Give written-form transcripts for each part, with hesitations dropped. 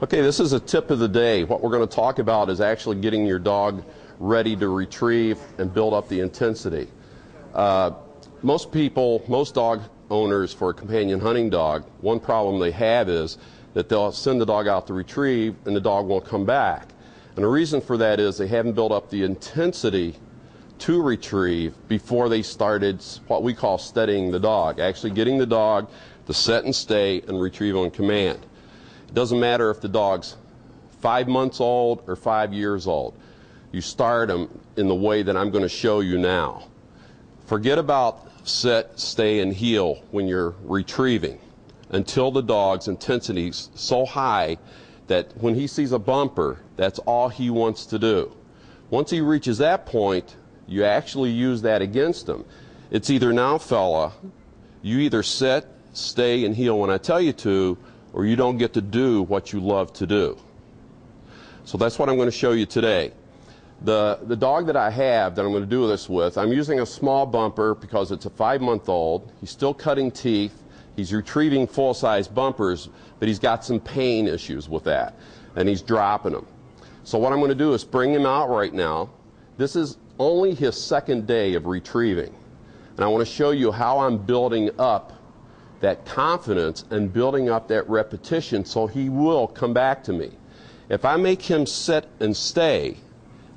Okay, this is a tip of the day. What we're going to talk about is actually getting your dog ready to retrieve and build up the intensity. Most dog owners for a companion hunting dog, one problem they have is that they'll send the dog out to retrieve and the dog won't come back. And the reason for that is they haven't built up the intensity to retrieve before they started what we call steadying the dog, actually getting the dog to set and stay and retrieve on command. It doesn't matter if the dog's 5 months old or 5 years old. You start them in the way that I'm going to show you now. Forget about set, stay, and heel when you're retrieving until the dog's intensity is so high that when he sees a bumper, that's all he wants to do. Once he reaches that point, you actually use that against him. It's either now, fella, you either set, stay, and heel when I tell you to, or you don't get to do what you love to do. So that's what I'm going to show you today. The dog that I have that I'm going to do this with, I'm using a small bumper because it's a 5-month-old. He's still cutting teeth. He's retrieving full-size bumpers, but he's got some pain issues with that, and he's dropping them. So what I'm going to do is bring him out right now. This is only his second day of retrieving, and I want to show you how I'm building up that confidence and building up that repetition so he will come back to me. If I make him sit and stay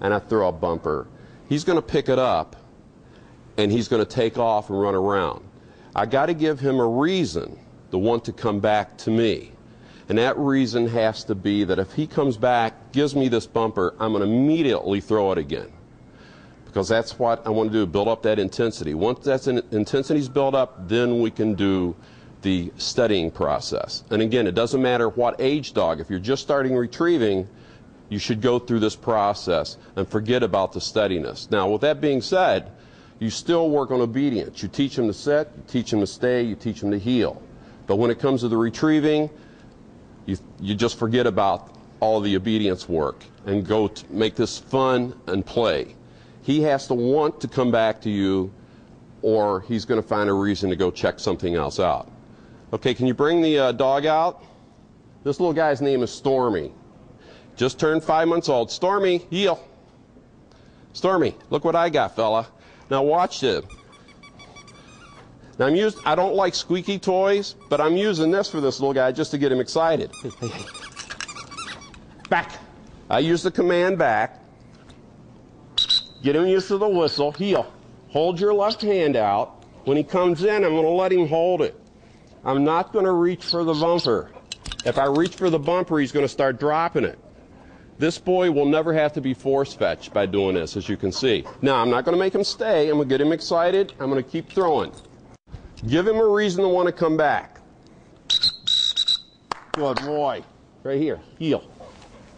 and I throw a bumper, he's going to pick it up and he's going to take off and run around. I got to give him a reason to want to come back to me. And that reason has to be that if he comes back, gives me this bumper, I'm going to immediately throw it again. Because that's what I want to do, build up that intensity. Once that intensity's built up, then we can do the studying process. And again, it doesn't matter what age dog. If you're just starting retrieving, you should go through this process and forget about the steadiness. Now, with that being said, you still work on obedience. You teach him to sit, you teach him to stay, you teach him to heel. But when it comes to the retrieving, you just forget about all the obedience work and go to make this fun and play. He has to want to come back to you, or he's going to find a reason to go check something else out. Okay, can you bring the dog out? This little guy's name is Stormy. Just turned 5 months old. Stormy, heel. Stormy, look what I got, fella. Now watch this. Now I don't like squeaky toys, but I'm using this for this little guy just to get him excited. Hey. Back. I use the command back. Get him used to the whistle. Heel. Hold your left hand out. When he comes in, I'm going to let him hold it. I'm not going to reach for the bumper. If I reach for the bumper, he's going to start dropping it. This boy will never have to be force-fetched by doing this, as you can see. Now, I'm not going to make him stay. I'm going to get him excited. I'm going to keep throwing. Give him a reason to want to come back. Good boy. Right here. Heel.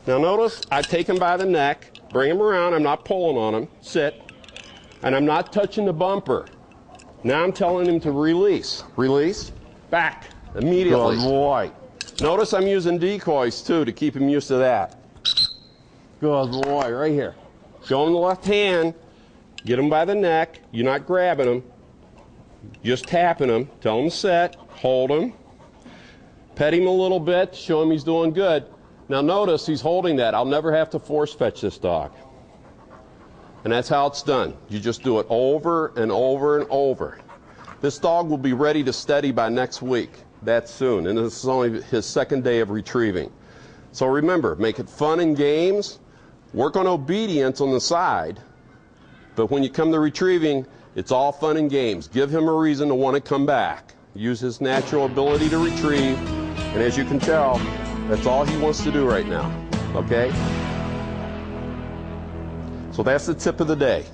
Now, notice I take him by the neck, bring him around. I'm not pulling on him. Sit. And I'm not touching the bumper. Now I'm telling him to release. Release. Back. Immediately. Good boy. Notice I'm using decoys, too, to keep him used to that. Good boy, right here. Show him the left hand. Get him by the neck. You're not grabbing him. Just tapping him. Tell him to set. Hold him. Pet him a little bit. Show him he's doing good. Now notice he's holding that. I'll never have to force fetch this dog. And that's how it's done. You just do it over and over and over. This dog will be ready to steady by next week. That soon. And this is only his second day of retrieving. So remember, make it fun and games. Work on obedience on the side. But when you come to retrieving, it's all fun and games. Give him a reason to want to come back. Use his natural ability to retrieve. And as you can tell, that's all he wants to do right now. Okay? So that's the tip of the day.